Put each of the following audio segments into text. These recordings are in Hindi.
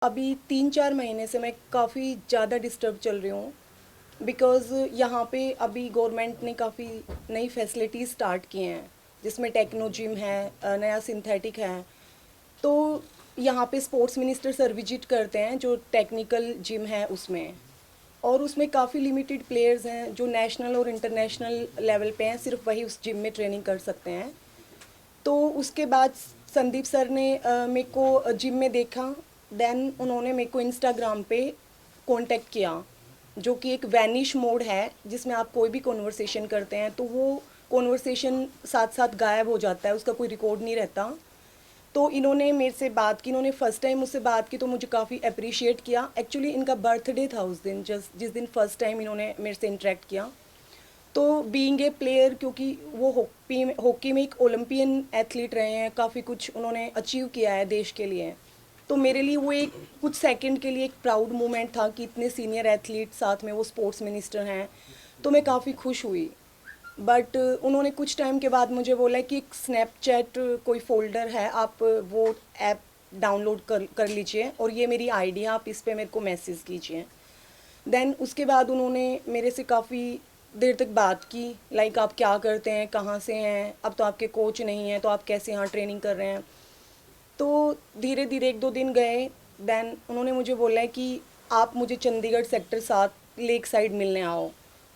अभी 3-4 महीने से मैं काफ़ी ज़्यादा डिस्टर्ब चल रही हूँ बिकॉज़ यहाँ पे अभी गवर्नमेंट ने काफ़ी नई फैसिलिटीज़ स्टार्ट की हैं जिसमें टेक्नो जिम है, नया सिंथेटिक है। तो यहाँ पे स्पोर्ट्स मिनिस्टर सर विजिट करते हैं जो टेक्निकल जिम है उसमें, और उसमें काफ़ी लिमिटेड प्लेयर्स हैं जो नेशनल और इंटरनेशनल लेवल पे हैं, सिर्फ वही उस जिम में ट्रेनिंग कर सकते हैं। तो उसके बाद संदीप सर ने मेरे को जिम में देखा। देन उन्होंने मेरे को इंस्टाग्राम पे कांटेक्ट किया, जो कि एक वैनिश मोड है जिसमें आप कोई भी कॉन्वर्सेशन करते हैं तो वो कॉन्वर्सेशन साथ साथ गायब हो जाता है, उसका कोई रिकॉर्ड नहीं रहता। तो इन्होंने मेरे से बात की, इन्होंने फ़र्स्ट टाइम मुझसे बात की तो मुझे काफ़ी अप्रिशिएट किया। एक्चुअली इनका बर्थडे था उस दिन, जिस दिन फ़र्स्ट टाइम इन्होंने मेरे से इंटरेक्ट किया। तो बीइंग ए प्लेयर, क्योंकि वो हॉकी में एक ओलंपियन एथलीट रहे हैं, काफ़ी कुछ उन्होंने अचीव किया है देश के लिए। तो मेरे लिए वो एक कुछ सेकंड के लिए एक प्राउड मोमेंट था कि इतने सीनियर एथलीट साथ में वो स्पोर्ट्स मिनिस्टर हैं। तो मैं काफ़ी खुश हुई। बट उन्होंने कुछ टाइम के बाद मुझे बोला कि एक स्नैपचैट कोई फ़ोल्डर है, आप वो ऐप डाउनलोड कर कर लीजिए और ये मेरी आईडी है, आप इस पे मेरे को मैसेज कीजिए। देन उसके बाद उन्होंने मेरे से काफ़ी देर तक बात की, लाइक आप क्या करते हैं, कहाँ से हैं, अब तो आपके कोच नहीं हैं तो आप कैसे यहाँ ट्रेनिंग कर रहे हैं। तो धीरे धीरे 1-2 दिन गए। देन उन्होंने मुझे बोला है कि आप मुझे चंडीगढ़ सेक्टर 7 लेक साइड मिलने आओ।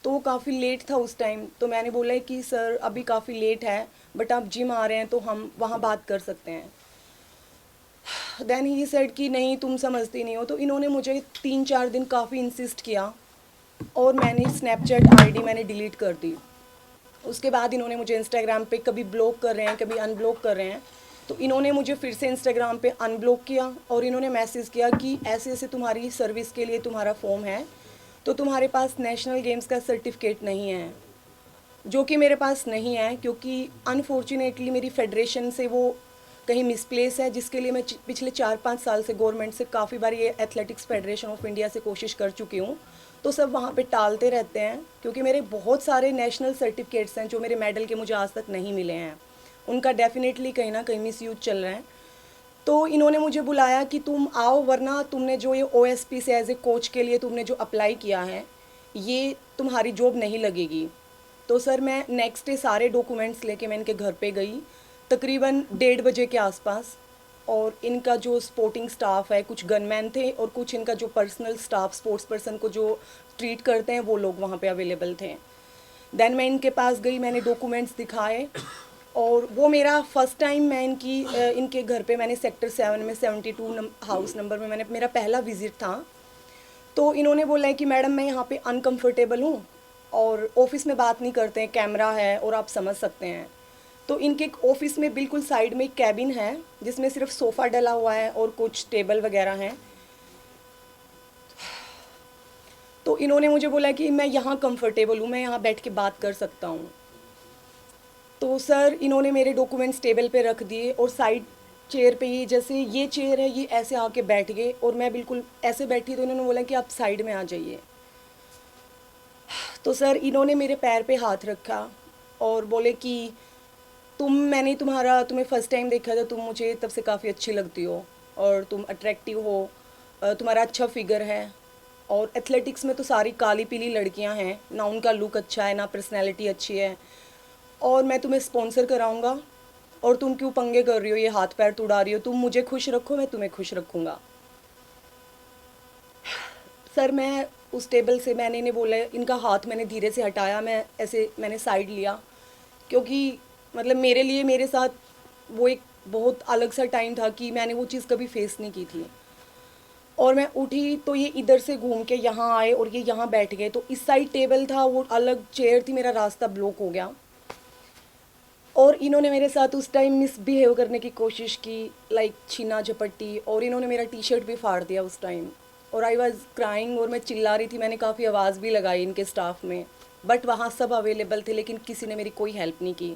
तो वो काफ़ी लेट था उस टाइम, तो मैंने बोला है कि सर अभी काफ़ी लेट है, बट आप जिम आ रहे हैं तो हम वहाँ बात कर सकते हैं। देन ही सेड कि नहीं तुम समझती नहीं हो। तो इन्होंने मुझे 3-4 दिन काफ़ी इंसिस्ट किया और मैंने स्नैपचैट आईडी मैंने डिलीट कर दी। उसके बाद इन्होंने मुझे इंस्टाग्राम पे कभी ब्लॉक कर रहे हैं, कभी अनब्लॉक कर रहे हैं। तो इन्होंने मुझे फिर से इंस्टाग्राम पे अनब्लॉक किया और इन्होंने मैसेज किया कि ऐसे ऐसे तुम्हारी सर्विस के लिए तुम्हारा फॉर्म है, तो तुम्हारे पास नेशनल गेम्स का सर्टिफिकेट नहीं है, जो कि मेरे पास नहीं है क्योंकि अनफॉर्चुनेटली मेरी फेडरेशन से वो कहीं मिसप्लेस है, जिसके लिए मैं पिछले 4-5 साल से गवर्नमेंट से काफ़ी बार ये एथलेटिक्स फेडरेशन ऑफ इंडिया से कोशिश कर चुकी हूँ। तो सब वहाँ पे टालते रहते हैं क्योंकि मेरे बहुत सारे नेशनल सर्टिफिकेट्स हैं जो मेरे मेडल के मुझे आज तक नहीं मिले हैं, उनका डेफिनेटली कहीं ना कहीं मिस यूज चल रहा है। तो इन्होंने मुझे बुलाया कि तुम आओ, वरना तुमने जो ये ओएसपी से एज ए कोच के लिए तुमने जो अप्लाई किया है ये तुम्हारी जॉब नहीं लगेगी। तो सर मैं नेक्स्ट डे सारे डॉक्यूमेंट्स लेके मैं इनके घर पे गई, तकरीबन 1:30 बजे के आसपास। और इनका जो स्पोर्टिंग स्टाफ है, कुछ गनमैन थे और कुछ इनका जो पर्सनल स्टाफ स्पोर्ट्स पर्सन को जो ट्रीट करते हैं वो लोग वहाँ पे अवेलेबल थे। देन मैं इनके पास गई, मैंने डॉक्यूमेंट्स दिखाए और वो मेरा फर्स्ट टाइम मैं इनके घर पे मैंने सेक्टर 7 में 72 हाउस नंबर में मैंने मेरा पहला विज़िट था। तो इन्होंने बोला है कि मैडम मैं यहाँ पे अनकंफर्टेबल हूँ और ऑफिस में बात नहीं करते हैं, कैमरा है और आप समझ सकते हैं। तो इनके ऑफिस में बिल्कुल साइड में एक कैबिन है जिसमें सिर्फ सोफ़ा डला हुआ है और कुछ टेबल वगैरह हैं। तो इन्होंने मुझे बोला कि मैं यहाँ कंफर्टेबल हूँ, मैं यहाँ बैठ के बात कर सकता हूँ। तो सर इन्होंने मेरे डॉक्यूमेंट्स टेबल पे रख दिए और साइड चेयर पे, ये जैसे ये चेयर है ये ऐसे आके बैठ गए और मैं बिल्कुल ऐसे बैठी, तो इन्होंने बोला कि आप साइड में आ जाइए। तो सर इन्होंने मेरे पैर पे हाथ रखा और बोले कि तुम्हें फ़र्स्ट टाइम देखा था, तुम मुझे तब से काफ़ी अच्छी लगती हो और तुम अट्रैक्टिव हो, तुम्हारा अच्छा फिगर है। और एथलेटिक्स में तो सारी काली पीली लड़कियां हैं, ना उनका लुक अच्छा है ना पर्सनैलिटी अच्छी है, और मैं तुम्हें स्पॉन्सर कराऊंगा और तुम क्यों पंगे कर रही हो, ये हाथ पैर तुड़ा रही हो, तुम मुझे खुश रखो मैं तुम्हें खुश रखूँगा। सर मैं उस टेबल से, मैंने इन्हें बोला, इनका हाथ मैंने धीरे से हटाया, मैं ऐसे मैंने साइड लिया क्योंकि मतलब मेरे लिए मेरे साथ वो एक बहुत अलग सा टाइम था कि मैंने वो चीज़ कभी फेस नहीं की थी। और मैं उठी तो ये इधर से घूम के यहाँ आए और ये यहाँ बैठ गए, तो इस साइड टेबल था, वो अलग चेयर थी, मेरा रास्ता ब्लॉक हो गया। और इन्होंने मेरे साथ उस टाइम मिसबिहेव करने की कोशिश की, लाइक छीना झपट्टी, और इन्होंने मेरा टी शर्ट भी फाड़ दिया उस टाइम। और आई वॉज क्राइंग और मैं चिल्ला रही थी, मैंने काफ़ी आवाज़ भी लगाई इनके स्टाफ में, बट वहाँ सब अवेलेबल थे लेकिन किसी ने मेरी कोई हेल्प नहीं की।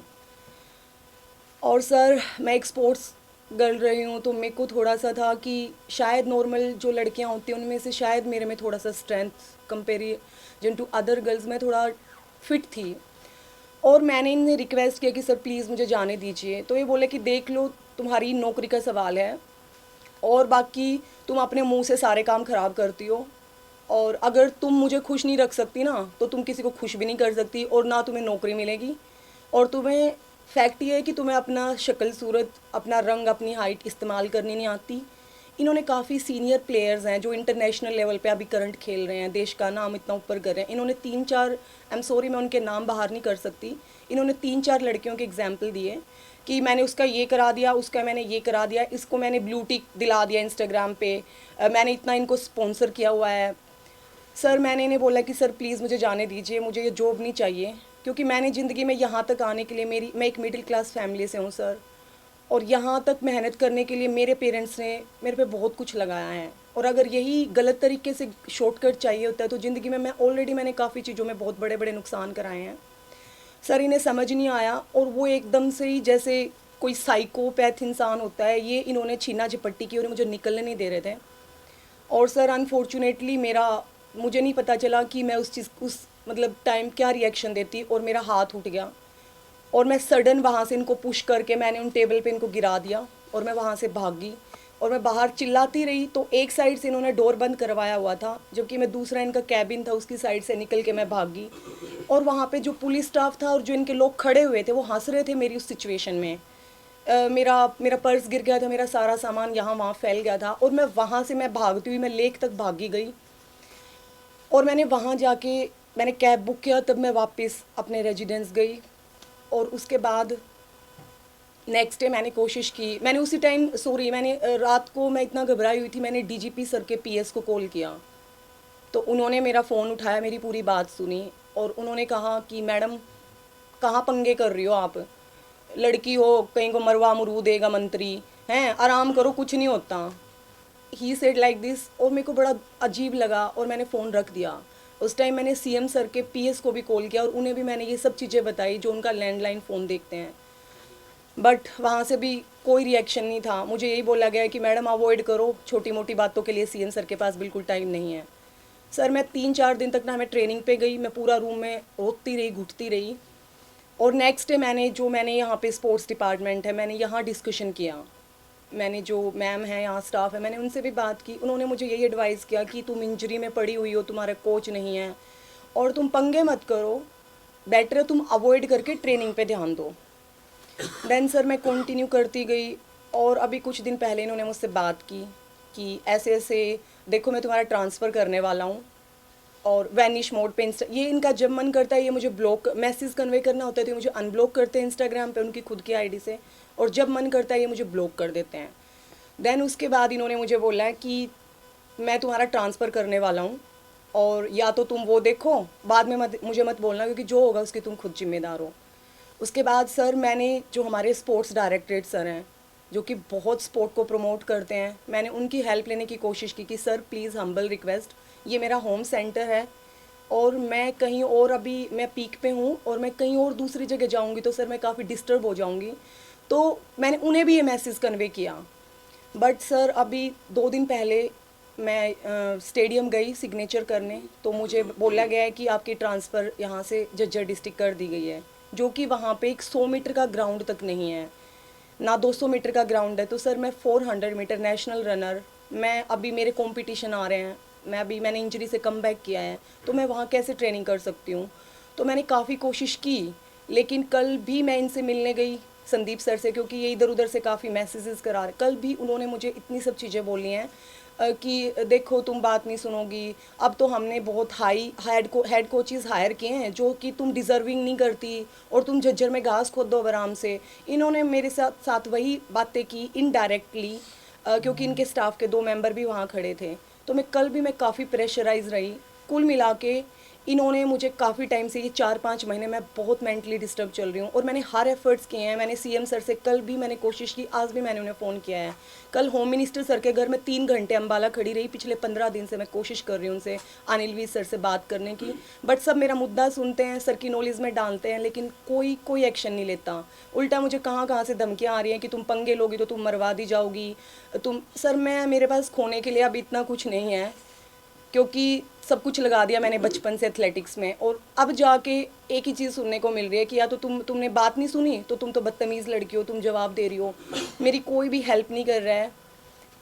और सर मैं एक स्पोर्ट्स गर्ल रही हूँ तो मेरे को थोड़ा सा था कि शायद नॉर्मल जो लड़कियाँ होती हैं उनमें से शायद मेरे में थोड़ा सा strength comparison to other girls में थोड़ा फिट थी। और मैंने इन्हें रिक्वेस्ट किया कि सर प्लीज़ मुझे जाने दीजिए, तो ये बोले कि देख लो तुम्हारी नौकरी का सवाल है और बाकी तुम अपने मुंह से सारे काम ख़राब करती हो, और अगर तुम मुझे खुश नहीं रख सकती ना तो तुम किसी को खुश भी नहीं कर सकती, और ना तुम्हें नौकरी मिलेगी। और तुम्हें फैक्ट ये है कि तुम्हें अपना शक्ल सूरत, अपना रंग, अपनी हाइट इस्तेमाल करनी नहीं आती। इन्होंने काफ़ी सीनियर प्लेयर्स हैं जो इंटरनेशनल लेवल पे अभी करंट खेल रहे हैं, देश का नाम इतना ऊपर कर रहे हैं। इन्होंने 3-4, आई एम सॉरी मैं उनके नाम बाहर नहीं कर सकती, इन्होंने 3-4 लड़कियों के एग्जाम्पल दिए कि मैंने उसका ये करा दिया, उसका मैंने ये करा दिया, इसको मैंने ब्लू टिक दिला दिया इंस्टाग्राम पे, मैंने इतना इनको स्पॉन्सर किया हुआ है। सर मैंने इन्हें बोला कि सर प्लीज़ मुझे जाने दीजिए, मुझे ये जॉब नहीं चाहिए, क्योंकि मैंने ज़िंदगी में यहाँ तक आने के लिए, मैं एक मिडिल क्लास फैमिली से हूँ सर, और यहाँ तक मेहनत करने के लिए मेरे पेरेंट्स ने मेरे पे बहुत कुछ लगाया है। और अगर यही गलत तरीके से शॉर्टकट चाहिए होता है तो ज़िंदगी में मैंने काफ़ी चीज़ों में बहुत बड़े बड़े नुकसान कराए हैं। सर इन्हें समझ नहीं आया, और वो एकदम से ही जैसे कोई साइकोपैथ इंसान होता है, ये इन्होंने छीना झपट्टी की और मुझे निकलने नहीं दे रहे थे। और सर अनफॉर्चुनेटली मुझे नहीं पता चला कि मैं उस मतलब टाइम क्या रिएक्शन देती, और मेरा हाथ उठ गया और मैं सडन वहाँ से इनको पुश करके मैंने उन टेबल पे इनको गिरा दिया और मैं वहाँ से भाग गई। और मैं बाहर चिल्लाती रही तो एक साइड से इन्होंने डोर बंद करवाया हुआ था, जबकि मैं दूसरा इनका कैबिन था उसकी साइड से निकल के मैं भाग गई। और वहाँ पे जो पुलिस स्टाफ था और जो इनके लोग खड़े हुए थे वो हंस रहे थे मेरी उस सिचुएशन में। मेरा मेरा पर्स गिर गया था, मेरा सारा सामान यहाँ वहाँ फैल गया था, और मैं वहाँ से मैं भागती हुई मैं लेक तक भागी गई। और मैंने वहाँ जाके मैंने कैब बुक किया, तब मैं वापस अपने रेजिडेंस गई। और उसके बाद नेक्स्ट डे मैंने कोशिश की, मैंने उसी टाइम मैंने रात को मैं इतना घबराई हुई थी, मैंने डीजीपी सर के पीएस को कॉल किया। तो उन्होंने मेरा फ़ोन उठाया, मेरी पूरी बात सुनी, और उन्होंने कहा कि मैडम कहाँ पंगे कर रही हो आप, लड़की हो, कहीं को मरवा मरू देगा मंत्री, हैं आराम करो कुछ नहीं होता। ही सेड लाइक दिस, और मेरे को बड़ा अजीब लगा और मैंने फ़ोन रख दिया। उस टाइम मैंने सीएम सर के पीएस को भी कॉल किया और उन्हें भी मैंने ये सब चीज़ें बताई जो उनका लैंडलाइन फ़ोन देखते हैं, बट वहाँ से भी कोई रिएक्शन नहीं था। मुझे यही बोला गया कि मैडम अवॉइड करो, छोटी मोटी बातों के लिए सीएम सर के पास बिल्कुल टाइम नहीं है। सर मैं 3-4 दिन तक ना मैं ट्रेनिंग पे गई, मैं पूरा रूम में रोती रही, घुटती रही। और नेक्स्ट डे मैंने यहाँ पे स्पोर्ट्स डिपार्टमेंट है, मैंने यहाँ डिस्कशन किया, मैंने जो मैम है यहाँ स्टाफ है मैंने उनसे भी बात की। उन्होंने मुझे यही एडवाइस किया कि तुम इंजरी में पड़ी हुई हो, तुम्हारा कोच नहीं है, और तुम पंगे मत करो, बेटर है तुम अवॉइड करके ट्रेनिंग पे ध्यान दो। देन सर मैं कंटिन्यू करती गई, और अभी कुछ दिन पहले इन्होंने मुझसे बात की कि ऐसे ऐसे देखो मैं तुम्हारा ट्रांसफ़र करने वाला हूँ, और वैनिश मोड पे ये इनका जब मन करता है ये मुझे ब्लॉक मैसेज कन्वे करना होता है तो ये मुझे अनब्लॉक करते हैं इंस्टाग्राम पे उनकी खुद की आईडी से, और जब मन करता है ये मुझे ब्लॉक कर देते हैं। देन उसके बाद इन्होंने मुझे बोला है कि मैं तुम्हारा ट्रांसफ़र करने वाला हूँ, और या तो तुम वो देखो, बाद में मुझे मत बोलना, क्योंकि जो होगा उसकी तुम खुद जिम्मेदार हो। उसके बाद सर मैंने जो हमारे स्पोर्ट्स डायरेक्टरेट सर हैं जो कि बहुत स्पोर्ट को प्रमोट करते हैं, मैंने उनकी हेल्प लेने की कोशिश की कि सर प्लीज़ हम्बल रिक्वेस्ट, ये मेरा होम सेंटर है और मैं कहीं और, अभी मैं पीक पे हूँ और मैं कहीं और दूसरी जगह जाऊँगी तो सर मैं काफ़ी डिस्टर्ब हो जाऊँगी। तो मैंने उन्हें भी ये मैसेज कन्वे किया। बट सर अभी 2 दिन पहले मैं स्टेडियम गई सिग्नेचर करने, तो मुझे बोला गया है कि आपकी ट्रांसफ़र यहाँ से झज्जर डिस्ट्रिक्ट कर दी गई है, जो कि वहाँ पे एक 100 मीटर का ग्राउंड तक नहीं है, ना 200 मीटर का ग्राउंड है। तो सर मैं 400 मीटर नेशनल रनर, मैं अभी मेरे कंपटीशन आ रहे हैं, मैंने इंजरी से कम बैक किया है, तो मैं वहाँ कैसे ट्रेनिंग कर सकती हूँ। तो मैंने काफ़ी कोशिश की, लेकिन कल भी मैं इनसे मिलने गई संदीप सर से, क्योंकि ये इधर उधर से काफ़ी मैसेजेस करा रहे। कल भी उन्होंने मुझे इतनी सब चीज़ें बोली हैं कि देखो तुम बात नहीं सुनोगी, अब तो हमने बहुत हाई हेड कोचेस हायर किए हैं जो कि तुम डिज़र्विंग नहीं करती, और तुम झज्जर में घास खोद दो आराम से। इन्होंने मेरे साथ वही बातें की इनडायरेक्टली, क्योंकि इनके स्टाफ के 2 मेंबर भी वहाँ खड़े थे। तो मैं काफ़ी प्रेशराइज रही। कुल मिला के इन्होंने मुझे काफ़ी टाइम से, ये 4-5 महीने मैं बहुत मेंटली डिस्टर्ब चल रही हूँ, और मैंने हर एफर्ट्स किए हैं। मैंने सीएम सर से कल भी मैंने कोशिश की, आज भी मैंने उन्हें फ़ोन किया है। कल होम मिनिस्टर सर के घर में 3 घंटे अम्बाला खड़ी रही, पिछले 15 दिन से मैं कोशिश कर रही हूँ उनसे, अनिल वीर सर से बात करने की, बट सब मेरा मुद्दा सुनते हैं, सर की नॉलेज में डालते हैं, लेकिन कोई एक्शन नहीं लेता। उल्टा मुझे कहाँ से धमकियाँ आ रही हैं कि तुम पंगे लोगी तो तुम मरवा दी जाओगी। सर मेरे पास खोने के लिए अब इतना कुछ नहीं है, क्योंकि सब कुछ लगा दिया मैंने बचपन से एथलेटिक्स में, और अब जाके एक ही चीज़ सुनने को मिल रही है कि या तो तुमने बात नहीं सुनी तो तुम तो बदतमीज़ लड़की हो, तुम जवाब दे रही हो। मेरी कोई भी हेल्प नहीं कर रहा है,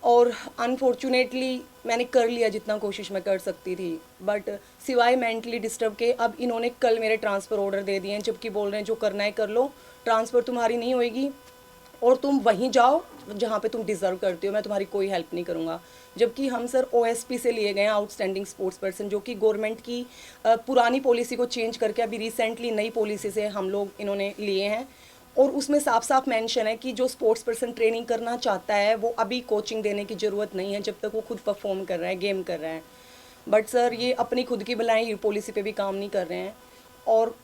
और अनफॉर्चुनेटली मैंने कर लिया जितना कोशिश मैं कर सकती थी, बट सिवाय मेंटली डिस्टर्ब के अब इन्होंने कल मेरे ट्रांसफ़र ऑर्डर दे दिए हैं, जबकि बोल रहे हैं जो करना है कर लो, ट्रांसफ़र तुम्हारी नहीं होएगी और तुम वहीं जाओ जहाँ पे तुम डिज़र्व करते हो, मैं तुम्हारी कोई हेल्प नहीं करूँगा। जबकि हम सर ओएसपी से लिए गए हैं, आउटस्टैंडिंग स्पोर्ट्स पर्सन, जो कि गवर्नमेंट की पुरानी पॉलिसी को चेंज करके अभी रिसेंटली नई पॉलिसी से हम लोग इन्होंने लिए हैं, और उसमें साफ साफ मेंशन है कि जो स्पोर्ट्स पर्सन ट्रेनिंग करना चाहता है वो अभी कोचिंग देने की ज़रूरत नहीं है जब तक वो खुद परफॉर्म कर रहा है, गेम कर रहा है। बट सर ये अपनी खुद की भलाई पॉलिसी पे भी काम नहीं कर रहे हैं, और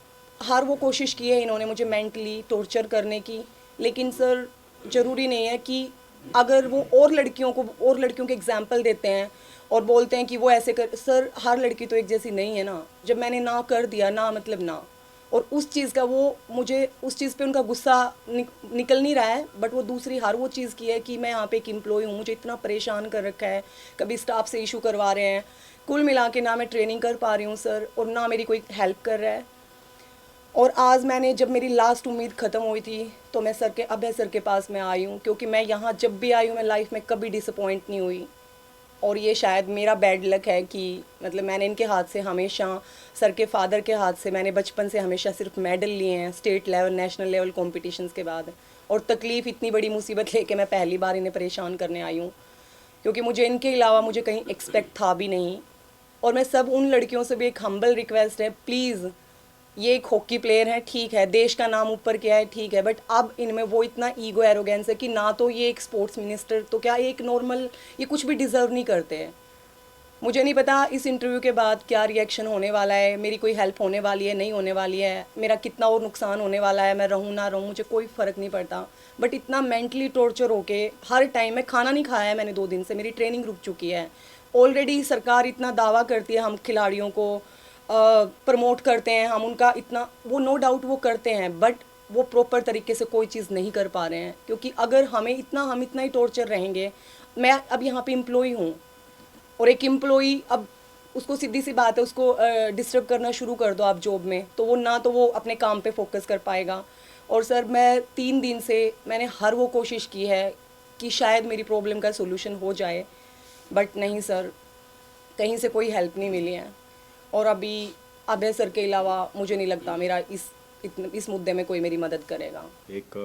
हर वो कोशिश की है इन्होंने मुझे मेंटली टॉर्चर करने की। लेकिन सर ज़रूरी नहीं है कि अगर वो और लड़कियों के एग्जाम्पल देते हैं और बोलते हैं कि वो ऐसे कर, सर हर लड़की तो एक जैसी नहीं है ना। जब मैंने ना कर दिया, ना मतलब ना, और उस चीज़ का वो मुझे उस चीज़ पे उनका गुस्सा निकल नहीं रहा है, बट वो दूसरी हर वो चीज़ की है कि मैं यहाँ पे एक एम्प्लॉय हूँ, मुझे इतना परेशान कर रखा है, कभी स्टाफ से इशू करवा रहे हैं, कुल मिला के ना मैं ट्रेनिंग कर पा रही हूँ सर, और ना मेरी कोई हेल्प कर रहा है। और आज मैंने जब मेरी लास्ट उम्मीद ख़त्म हुई थी तो मैं अभय सर के पास में आई हूँ, क्योंकि मैं यहाँ जब भी आई हूँ मैं लाइफ में कभी डिसअपॉइंट नहीं हुई। और ये शायद मेरा बैड लक है कि मतलब मैंने इनके हाथ से हमेशा, सर के फादर के हाथ से मैंने बचपन से हमेशा सिर्फ मेडल लिए हैं state level, national level competitions के बाद। और तकलीफ़ इतनी बड़ी मुसीबत लेके मैं पहली बार इन्हें परेशान करने आई हूँ, क्योंकि मुझे इनके अलावा मुझे कहीं एक्सपेक्ट था भी नहीं। और मैं सब उन लड़कियों से भी एक हम्बल रिक्वेस्ट है, प्लीज़, ये एक हॉकी प्लेयर है, ठीक है, देश का नाम ऊपर किया है, ठीक है, बट अब इनमें वो इतना ईगो एरोगेंस है कि ना तो ये एक स्पोर्ट्स मिनिस्टर, तो क्या एक नॉर्मल, ये कुछ भी डिज़र्व नहीं करते हैं। मुझे नहीं पता इस इंटरव्यू के बाद क्या रिएक्शन होने वाला है, मेरी कोई हेल्प होने वाली है, नहीं होने वाली है, मेरा कितना और नुकसान होने वाला है, मैं रहूँ ना रहूँ मुझे कोई फ़र्क नहीं पड़ता। बट इतना मेंटली टॉर्चर होके हर टाइम, मैं खाना नहीं खाया है मैंने 2 दिन से, मेरी ट्रेनिंग रुक चुकी है। ऑलरेडी सरकार इतना दावा करती है हम खिलाड़ियों को प्रमोट करते हैं, हम उनका इतना, वो नो डाउट वो करते हैं, बट वो प्रॉपर तरीके से कोई चीज़ नहीं कर पा रहे हैं। क्योंकि अगर हम इतना ही टॉर्चर रहेंगे, मैं अब यहाँ पे एम्प्लॉय हूँ, और एक एम्प्लॉई अब उसको सीधी सी बात है, उसको डिस्टर्ब करना शुरू कर दो आप जॉब में, तो वो ना तो वो अपने काम पे फोकस कर पाएगा। और सर मैं 3 दिन से मैंने हर वो कोशिश की है कि शायद मेरी प्रॉब्लम का सोल्यूशन हो जाए, बट नहीं सर, कहीं से कोई हेल्प नहीं मिली है। और अभी अभय सर के अलावा मुझे नहीं लगता मेरा इस मुद्दे में कोई मेरी मदद करेगा। एक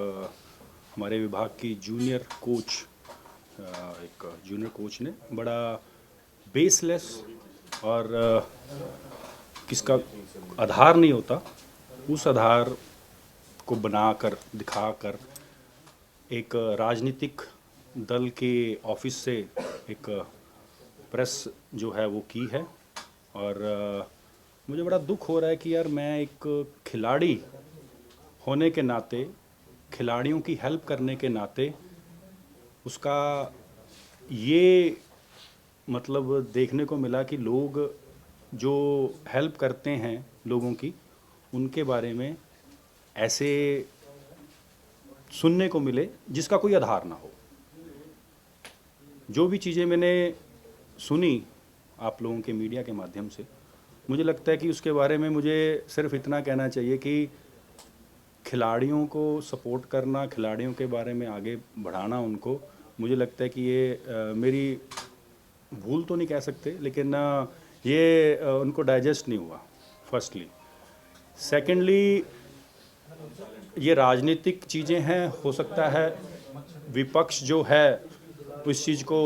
हमारे विभाग की जूनियर कोच, एक जूनियर कोच ने बड़ा बेसलेस और किसका आधार नहीं होता, उस आधार को बनाकर दिखाकर एक राजनीतिक दल के ऑफिस से एक प्रेस जो है वो की है। और मुझे बड़ा दुख हो रहा है कि यार मैं एक खिलाड़ी होने के नाते, खिलाड़ियों की हेल्प करने के नाते उसका ये मतलब देखने को मिला कि लोग जो हेल्प करते हैं लोगों की, उनके बारे में ऐसे सुनने को मिले जिसका कोई आधार ना हो। जो भी चीज़ें मैंने सुनी आप लोगों के मीडिया के माध्यम से, मुझे लगता है कि उसके बारे में मुझे सिर्फ इतना कहना चाहिए कि खिलाड़ियों को सपोर्ट करना, खिलाड़ियों के बारे में आगे बढ़ाना उनको, मुझे लगता है कि ये मेरी भूल तो नहीं कह सकते, लेकिन ये उनको डाइजेस्ट नहीं हुआ फर्स्टली। सेकेंडली, ये राजनीतिक चीज़ें हैं, हो सकता है विपक्ष जो है इस चीज़ को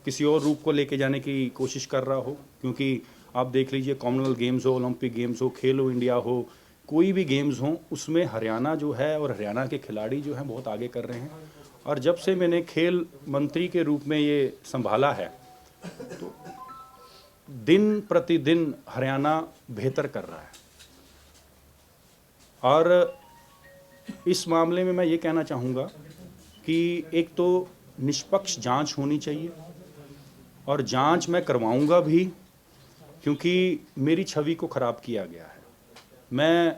किसी और रूप को लेके जाने की कोशिश कर रहा हो, क्योंकि आप देख लीजिए कॉमनवेल्थ गेम्स हो, ओलंपिक गेम्स हो, खेलो इंडिया हो, कोई भी गेम्स हों, उसमें हरियाणा जो है और हरियाणा के खिलाड़ी जो हैं बहुत आगे कर रहे हैं। और जब से मैंने खेल मंत्री के रूप में ये संभाला है, तो दिन प्रतिदिन हरियाणा बेहतर कर रहा है। और इस मामले में मैं ये कहना चाहूँगा कि एक तो निष्पक्ष जांच होनी चाहिए, और जांच मैं करवाऊँगा भी, क्योंकि मेरी छवि को ख़राब किया गया है। मैं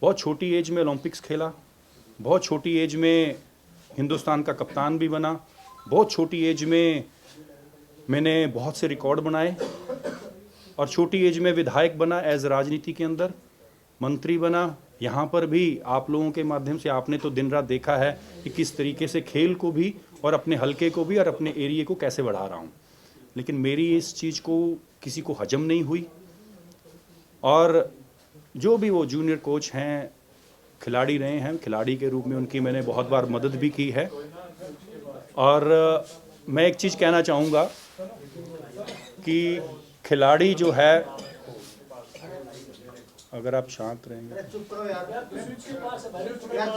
बहुत छोटी एज में ओलंपिक्स खेला, बहुत छोटी एज में हिंदुस्तान का कप्तान भी बना, बहुत छोटी एज में मैंने बहुत से रिकॉर्ड बनाए, और छोटी एज में विधायक बना, एज राजनीति के अंदर मंत्री बना। यहाँ पर भी आप लोगों के माध्यम से आपने तो दिन रात देखा है कि किस तरीके से खेल को भी और अपने हलके को भी और अपने एरिए को कैसे बढ़ा रहा हूँ। लेकिन मेरी इस चीज़ को किसी को हजम नहीं हुई, और जो भी वो जूनियर कोच हैं, खिलाड़ी रहे हैं, खिलाड़ी के रूप में उनकी मैंने बहुत बार मदद भी की है। और मैं एक चीज़ कहना चाहूँगा कि खिलाड़ी जो है, अगर आप शांत रहेंगे, चुप करो यार, यार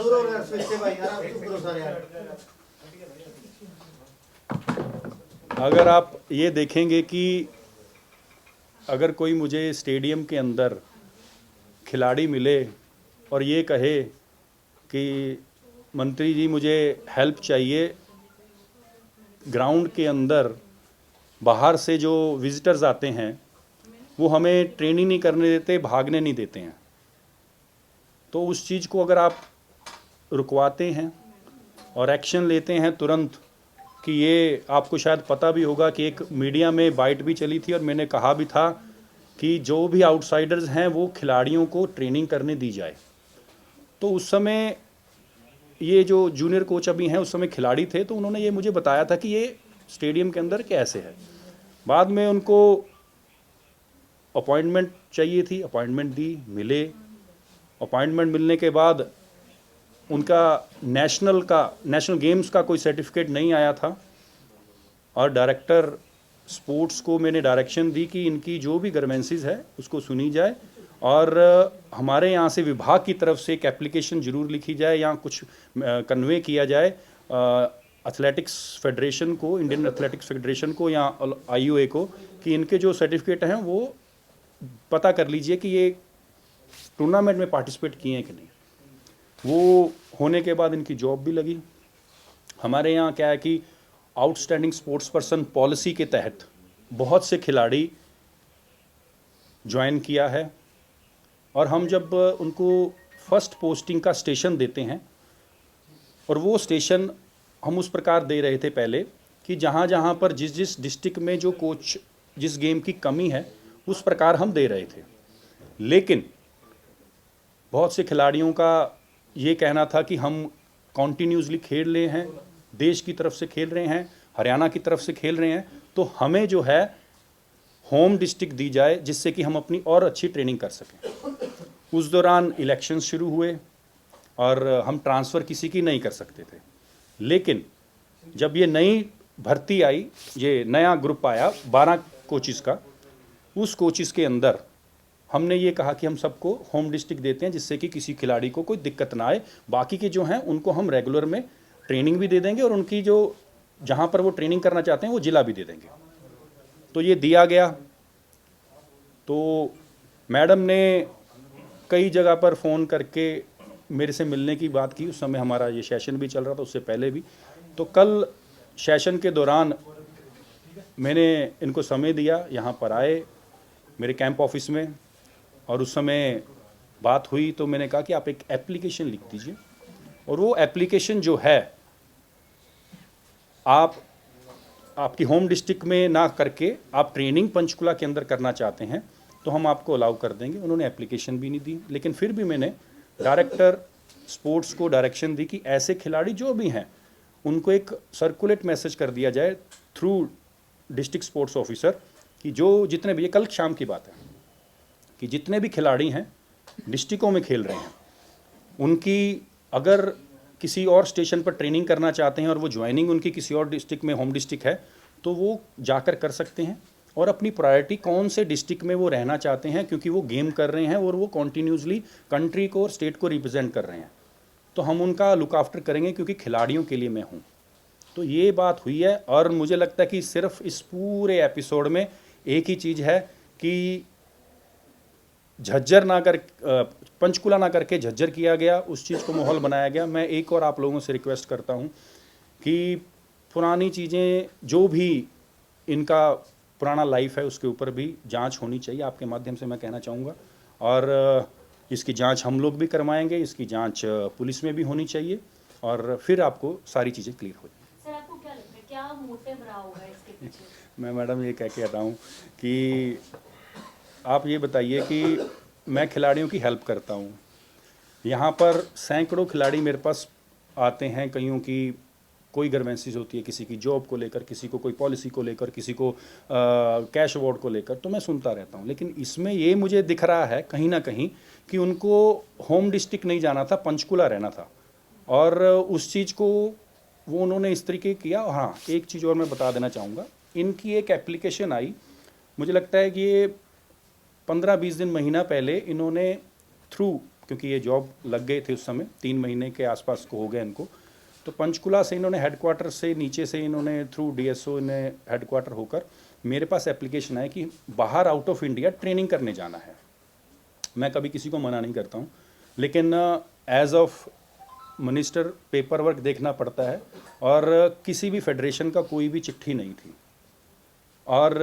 दूर हो यार, स्विच से भाई यार, आप चुप करो सर यार। अगर आप ये देखेंगे कि अगर कोई मुझे स्टेडियम के अंदर खिलाड़ी मिले और ये कहे कि मंत्री जी मुझे हेल्प चाहिए, ग्राउंड के अंदर बाहर से जो विजिटर्स आते हैं वो हमें ट्रेनिंग नहीं करने देते, भागने नहीं देते हैं, तो उस चीज़ को अगर आप रुकवाते हैं और एक्शन लेते हैं तुरंत, कि ये आपको शायद पता भी होगा कि एक मीडिया में बाइट भी चली थी और मैंने कहा भी था कि जो भी आउटसाइडर्स हैं वो खिलाड़ियों को ट्रेनिंग करने दी जाए। तो उस समय ये जो जूनियर कोच अभी हैं उस समय खिलाड़ी थे, तो उन्होंने ये मुझे बताया था कि ये स्टेडियम के अंदर कैसे है। बाद में उनको अपॉइंटमेंट चाहिए थी, अपॉइंटमेंट दी, मिले। अपॉइंटमेंट मिलने के बाद उनका नेशनल गेम्स का कोई सर्टिफिकेट नहीं आया था, और डायरेक्टर स्पोर्ट्स को मैंने डायरेक्शन दी कि इनकी जो भी ग्रीवेंसेस है उसको सुनी जाए, और हमारे यहाँ से विभाग की तरफ से एक एप्लीकेशन ज़रूर लिखी जाए या कुछ कन्वे किया जाए एथलेटिक्स फेडरेशन को, इंडियन एथलेटिक्स फेडरेशन को या IOA को, कि इनके जो सर्टिफिकेट हैं वो पता कर लीजिए कि ये टूर्नामेंट में पार्टिसिपेट किए हैं कि नहीं। वो होने के बाद इनकी जॉब भी लगी। हमारे यहाँ क्या है कि आउटस्टैंडिंग स्पोर्ट्स पर्सन पॉलिसी के तहत बहुत से खिलाड़ी ज्वाइन किया है, और हम जब उनको फर्स्ट पोस्टिंग का स्टेशन देते हैं, और वो स्टेशन हम उस प्रकार दे रहे थे पहले कि जहाँ जहाँ पर जिस जिस डिस्ट्रिक्ट में जो कोच जिस गेम की कमी है उस प्रकार हम दे रहे थे। लेकिन बहुत से खिलाड़ियों का ये कहना था कि हम कॉन्टीन्यूसली खेल रहे हैं, देश की तरफ से खेल रहे हैं, हरियाणा की तरफ से खेल रहे हैं, तो हमें जो है होम डिस्ट्रिक्ट दी जाए जिससे कि हम अपनी और अच्छी ट्रेनिंग कर सकें। उस दौरान इलेक्शंस शुरू हुए और हम ट्रांसफ़र किसी की नहीं कर सकते थे। लेकिन जब ये नई भर्ती आई, ये नया ग्रुप आया 12 कोचिज़ का, उस कोचिज़ के अंदर हमने ये कहा कि हम सबको होम डिस्ट्रिक्ट देते हैं जिससे कि किसी खिलाड़ी को कोई दिक्कत ना आए। बाकी के जो हैं उनको हम रेगुलर में ट्रेनिंग भी दे देंगे, और उनकी जो जहाँ पर वो ट्रेनिंग करना चाहते हैं वो ज़िला भी दे देंगे। तो ये दिया गया। तो मैडम ने कई जगह पर फ़ोन करके मेरे से मिलने की बात की। उस समय हमारा ये सेशन भी चल रहा था, उससे पहले भी। तो कल सेशन के दौरान मैंने इनको समय दिया, यहाँ पर आए मेरे कैंप ऑफिस में, और उस समय बात हुई तो मैंने कहा कि आप एक एप्लीकेशन लिख दीजिए, और वो एप्लीकेशन जो है आपकी होम डिस्ट्रिक्ट में ना करके आप ट्रेनिंग पंचकुला के अंदर करना चाहते हैं तो हम आपको अलाउ कर देंगे। उन्होंने एप्लीकेशन भी नहीं दी, लेकिन फिर भी मैंने डायरेक्टर स्पोर्ट्स को डायरेक्शन दी कि ऐसे खिलाड़ी जो भी हैं उनको एक सर्कुलेट मैसेज कर दिया जाए थ्रू डिस्ट्रिक्ट स्पोर्ट्स ऑफिसर कि जो जितने भी, ये कल शाम की बात है, कि जितने भी खिलाड़ी हैं डिस्ट्रिक्टों में खेल रहे हैं, उनकी अगर किसी और स्टेशन पर ट्रेनिंग करना चाहते हैं और वो ज्वाइनिंग उनकी किसी और डिस्ट्रिक्ट में होम डिस्ट्रिक्ट है तो वो जाकर कर सकते हैं, और अपनी प्रायोरिटी कौन से डिस्ट्रिक्ट में वो रहना चाहते हैं, क्योंकि वो गेम कर रहे हैं और वो कॉन्टीन्यूसली कंट्री को और स्टेट को रिप्रेजेंट कर रहे हैं, तो हम उनका लुक आफ्टर करेंगे क्योंकि खिलाड़ियों के लिए मैं हूँ। तो ये बात हुई है, और मुझे लगता है कि सिर्फ इस पूरे एपिसोड में एक ही चीज़ है कि झज्जर ना कर पंचकुला ना करके झज्जर किया गया, उस चीज़ को माहौल बनाया गया। मैं एक और आप लोगों से रिक्वेस्ट करता हूँ कि पुरानी चीज़ें जो भी इनका पुराना लाइफ है उसके ऊपर भी जांच होनी चाहिए, आपके माध्यम से मैं कहना चाहूँगा। और इसकी जांच हम लोग भी करवाएंगे, इसकी जांच पुलिस में भी होनी चाहिए, और फिर आपको सारी चीज़ें क्लियर हो जाएंगी। सर आपको क्या लगता है क्या मोटिव रहा होगा इसके पीछे? मैं मैडम ये कह के आता हूँ कि आप ये बताइए कि मैं खिलाड़ियों की हेल्प करता हूँ। यहाँ पर सैकड़ों खिलाड़ी मेरे पास आते हैं, कईयों की कोई ग्रीवेंसेस होती है, किसी की जॉब को लेकर, किसी को कोई पॉलिसी को लेकर, किसी को कैश अवार्ड को लेकर, तो मैं सुनता रहता हूँ। लेकिन इसमें ये मुझे दिख रहा है कहीं ना कहीं कि उनको होम डिस्ट्रिक्ट नहीं जाना था, पंचकुला रहना था, और उस चीज़ को वो उन्होंने इस तरीके किया। हाँ, एक चीज़ और मैं बता देना चाहूँगा, इनकी एक एप्लीकेशन आई, मुझे लगता है कि ये 15-20 दिन महीना पहले इन्होंने थ्रू, क्योंकि ये जॉब लग गए थे उस समय, 3 महीने के आसपास को हो गए इनको, तो पंचकुला से इन्होंने हेडक्वार्टर से नीचे से इन्होंने थ्रू डीएसओ इन्हें हेडक्वार्टर होकर मेरे पास एप्लीकेशन है कि बाहर आउट ऑफ इंडिया ट्रेनिंग करने जाना है। मैं कभी किसी को मना नहीं करता हूँ, लेकिन age of minister paper work देखना पड़ता है, और किसी भी फेडरेशन का कोई भी चिट्ठी नहीं थी। और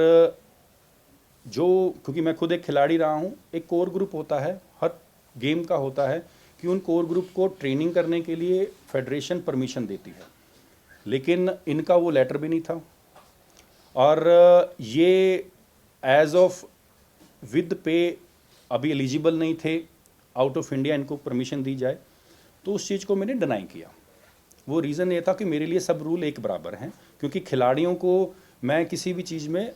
जो, क्योंकि मैं खुद एक खिलाड़ी रहा हूँ, एक कोर ग्रुप होता है, हर गेम का होता है कि उन कोर ग्रुप को ट्रेनिंग करने के लिए फेडरेशन परमिशन देती है, लेकिन इनका वो लेटर भी नहीं था। और ये एज ऑफ विद पे अभी एलिजिबल नहीं थे, आउट ऑफ इंडिया इनको परमिशन दी जाए, तो उस चीज़ को मैंने डिनाई किया। वो रीज़न ये था कि मेरे लिए सब रूल एक बराबर हैं, क्योंकि खिलाड़ियों को मैं किसी भी चीज़ में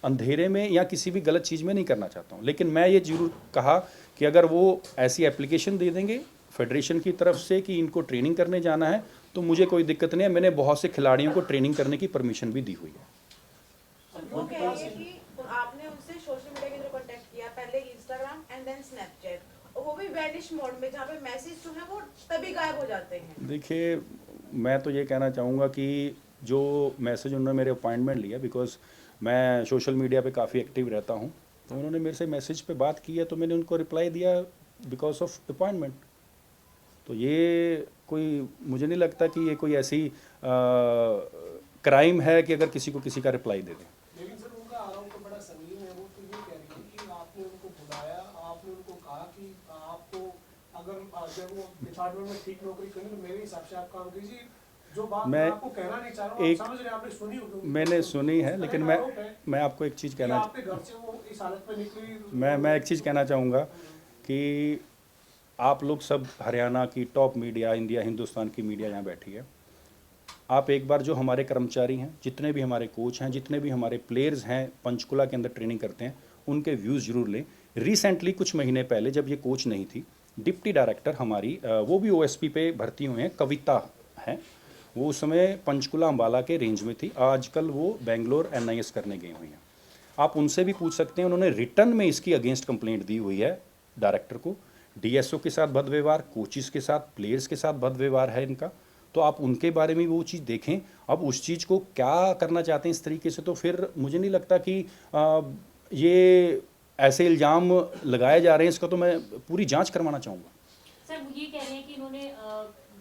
अंधेरे में या किसी भी गलत चीज़ में नहीं करना चाहता हूँ। लेकिन मैं ये जरूर कहा कि अगर वो ऐसी एप्लीकेशन दे देंगे फेडरेशन की तरफ से कि इनको ट्रेनिंग करने जाना है, तो मुझे कोई दिक्कत नहीं है। मैंने बहुत से खिलाड़ियों को ट्रेनिंग करने की परमिशन भी दी हुई है। वो कह रही है कि आपने उनसे सोशल मीडिया के थ्रू कांटेक्ट किया, पहले इंस्टाग्राम एंड देन स्नैपचैट, वो भी वैनिश मोड में, जहाँ पे मैसेज जो है वो तभी गायब हो जाते हैं। देखिए, मैं तो ये कहना चाहूँगा कि जो मैसेज उन्होंने मेरे अपॉइंटमेंट लिया, बिकॉज मैं सोशल मीडिया पे काफ़ी एक्टिव रहता हूँ, तो उन्होंने मेरे से मैसेज पे बात की है, तो मैंने उनको रिप्लाई दिया बिकॉज ऑफ अपॉइंटमेंट। तो ये कोई, मुझे नहीं लगता कि ये कोई ऐसी क्राइम है कि अगर किसी को किसी का रिप्लाई दे दें। लेकिन सर उनका आरोप तो बड़ा संगीन है। वो तो ये कह रही है कि आपने उनको बुलाया, आपने उनको कहा कि आपको अगर जब वो डिपार्टमेंट में ठीक नौकरी करें तो मेरे हिसाब से आप काम कीजिए। जो बात मैं आपको कहना नहीं चाह रहा हूँ, आप समझ रहे हैं, आपने सुनी होगी। मैंने सुनी है, लेकिन मैं आपको एक चीज़ कहना, आपके घर से वो इस हालत में निकली। मैं एक चीज़ कहना चाहूँगा कि आप लोग सब हरियाणा की टॉप मीडिया, इंडिया हिंदुस्तान की मीडिया यहाँ बैठी है। आप एक बार जो हमारे कर्मचारी हैं, जितने भी हमारे कोच हैं, जितने भी हमारे प्लेयर्स हैं पंचकुला के अंदर ट्रेनिंग करते हैं, उनके व्यूज़ जरूर लें। रिसेंटली कुछ महीने पहले जब ये कोच नहीं थी, डिप्टी डायरेक्टर हमारी, वो भी ओएसपी पे भर्ती हुए हैं, कविता हैं, वो उस समय पंचकुला अम्बाला के रेंज में थी, आजकल वो बेंगलोर NIS करने गई हुई हैं। आप उनसे भी पूछ सकते हैं, उन्होंने रिटर्न में इसकी अगेंस्ट कंप्लेंट दी हुई है डायरेक्टर को। DSO के साथ बद व्यवहार, कोचिज़ के साथ, प्लेयर्स के साथ बद व्यवहार है इनका, तो आप उनके बारे में वो चीज़ देखें। अब उस चीज़ को क्या करना चाहते हैं इस तरीके से, तो फिर मुझे नहीं लगता कि ये ऐसे इल्ज़ाम लगाए जा रहे हैं, इसका तो मैं पूरी जांच करवाना चाहूँगा। सर वो ये कह रहे हैं कि इन्होंने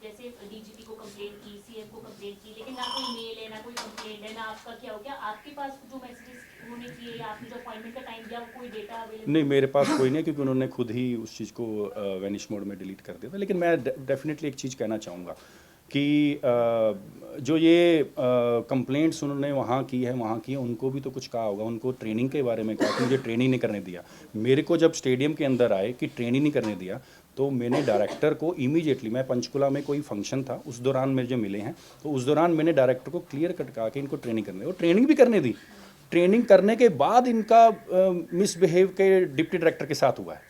जैसे DGP को कंप्लेंट की, CM को कंप्लेंट की, लेकिन ना कोई मेल है, ना कोई कंप्लेंट है, ना आपका क्या हो गया, आपके पास जो मैसेजेस उन्होंने किए या आपने जो अपॉइंटमेंट का टाइम दिया, वो कोई डेटा अवेलेबल नहीं, मेरे पास कोई नहीं, क्योंकि उन्होंने खुद ही उस चीज़ को वैनिश मोड में डिलीट कर दिया था। लेकिन मैं डेफिनेटली एक चीज़ कहना चाहूँगा कि जो ये कंप्लेंट्स उन्होंने वहाँ की है, उनको भी तो कुछ कहा होगा, उनको ट्रेनिंग के बारे में कहा कि मुझे ट्रेनिंग नहीं करने दिया। मेरे को जब स्टेडियम के अंदर आए कि ट्रेनिंग नहीं करने दिया, तो मैंने डायरेक्टर को इमीडिएटली, मैं पंचकुला में कोई फंक्शन था उस दौरान मुझे मिले हैं, तो उस दौरान मैंने डायरेक्टर को क्लियर कट कहा कि इनको ट्रेनिंग करने, और ट्रेनिंग भी करने दी। ट्रेनिंग करने के बाद इनका मिसबिहेव के डिप्टी डायरेक्टर के साथ हुआ है।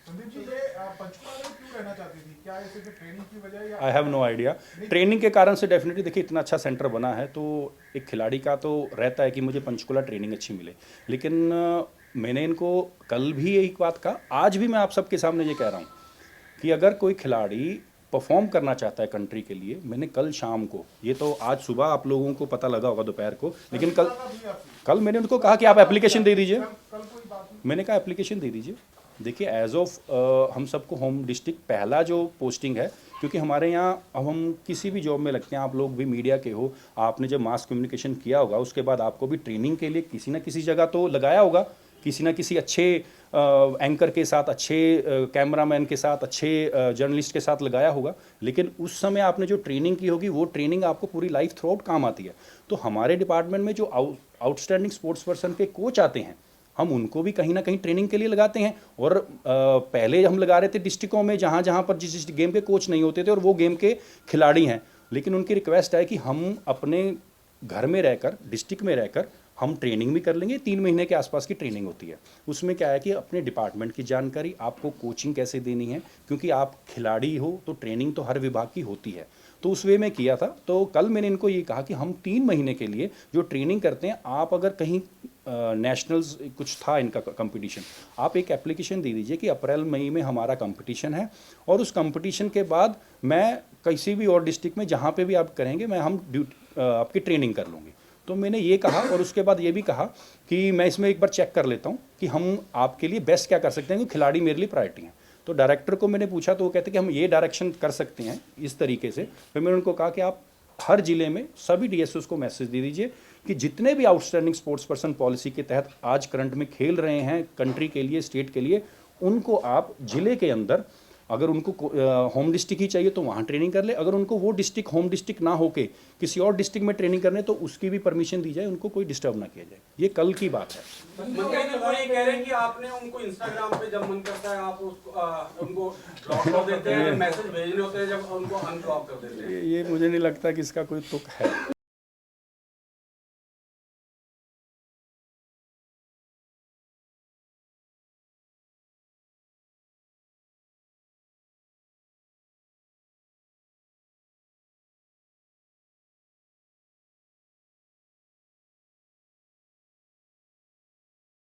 संदीप जी, ये पंचकुला में क्यों रहना चाहती थी? क्या ऐसे ट्रेनिंग की वजह, या I have no idea. Training के कारण से डेफिनेटली, देखिए इतना अच्छा सेंटर बना है, तो एक खिलाड़ी का तो रहता है कि मुझे पंचकुला ट्रेनिंग अच्छी मिले। लेकिन मैंने इनको कल भी यही बात कहा, आज भी मैं आप सबके सामने ये कह रहा हूँ कि अगर कोई खिलाड़ी परफॉर्म करना चाहता है कंट्री के लिए, मैंने कल शाम को, ये तो आज सुबह आप लोगों को पता लगा होगा दोपहर को, लेकिन कल मैंने उनको कहा कि आप एप्लीकेशन दे दीजिए। मैंने कहा एप्लीकेशन दे दीजिए। देखिए, एज ऑफ हम सबको होम डिस्ट्रिक्ट पहला जो पोस्टिंग है, क्योंकि हमारे यहाँ अब हम किसी भी जॉब में लगते हैं, आप लोग भी मीडिया के हो, आपने जब मास कम्युनिकेशन किया होगा, उसके बाद आपको भी ट्रेनिंग के लिए किसी न किसी जगह तो लगाया होगा, किसी न किसी अच्छे एंकर के साथ, अच्छे कैमरामैन के साथ, अच्छे जर्नलिस्ट के साथ लगाया होगा। लेकिन उस समय आपने जो ट्रेनिंग की होगी, वो ट्रेनिंग आपको पूरी लाइफ थ्रू आउट काम आती है। तो हमारे डिपार्टमेंट में जो आउटस्टैंडिंग स्पोर्ट्स पर्सन के कोच आते हैं, हम उनको भी कहीं ना कहीं ट्रेनिंग के लिए लगाते हैं। और पहले हम लगा रहे थे डिस्ट्रिक्टों में, जहाँ जहाँ पर जिस गेम के कोच नहीं होते थे और वो गेम के खिलाड़ी हैं, लेकिन उनकी रिक्वेस्ट है कि हम अपने घर में रहकर, डिस्ट्रिक्ट में रहकर हम ट्रेनिंग भी कर लेंगे। 3 महीने के आसपास की ट्रेनिंग होती है। उसमें क्या है कि अपने डिपार्टमेंट की जानकारी, आपको कोचिंग कैसे देनी है, क्योंकि आप खिलाड़ी हो तो ट्रेनिंग तो हर विभाग की होती है। तो उस वे में किया था। तो कल मैंने इनको ये कहा कि हम 3 महीने के लिए जो ट्रेनिंग करते हैं, आप अगर कहीं नेशनल्स कुछ था इनका कंपटीशन, आप एक एप्लीकेशन दे दीजिए कि अप्रैल मई में हमारा कंपटीशन है, और उस कंपटीशन के बाद मैं किसी भी और डिस्ट्रिक्ट में जहाँ पे भी आप करेंगे, मैं हम आपकी ट्रेनिंग कर लूँगी। तो मैंने ये कहा, और उसके बाद ये भी कहा कि मैं इसमें एक बार चेक कर लेता हूँ कि हम आपके लिए बेस्ट क्या कर सकते हैं, क्योंकि खिलाड़ी मेरे लिए प्रायोरिटी हैं। तो डायरेक्टर को मैंने पूछा तो वो कहते कि हम ये डायरेक्शन कर सकते हैं इस तरीके से। फिर मैंने उनको कहा कि आप हर जिले में सभी डीएसओस को मैसेज दे दीजिए कि जितने भी आउटस्टैंडिंग स्पोर्ट्स पर्सन पॉलिसी के तहत आज करंट में खेल रहे हैं कंट्री के लिए, स्टेट के लिए, उनको आप जिले के अंदर, अगर उनको होम डिस्ट्रिक्ट ही चाहिए तो वहाँ ट्रेनिंग कर ले, अगर उनको वो डिस्ट्रिक्ट होम डिस्ट्रिक्ट ना होके किसी और डिस्ट्रिक्ट में ट्रेनिंग करने तो उसकी भी परमिशन दी जाए, उनको कोई डिस्टर्ब ना किया जाए। ये कल की बात है। मंत्री ने वो ये कह रहे हैं कि आपने उनको इंस्टाग्राम पे जब मन करता है आप उनको ब्लॉक कर देते हैं, मैसेज भेजने होते हैं जब उनको अनब्लॉक कर देते हैं। ये मुझे नहीं लगता कि इसका कोई तुक है।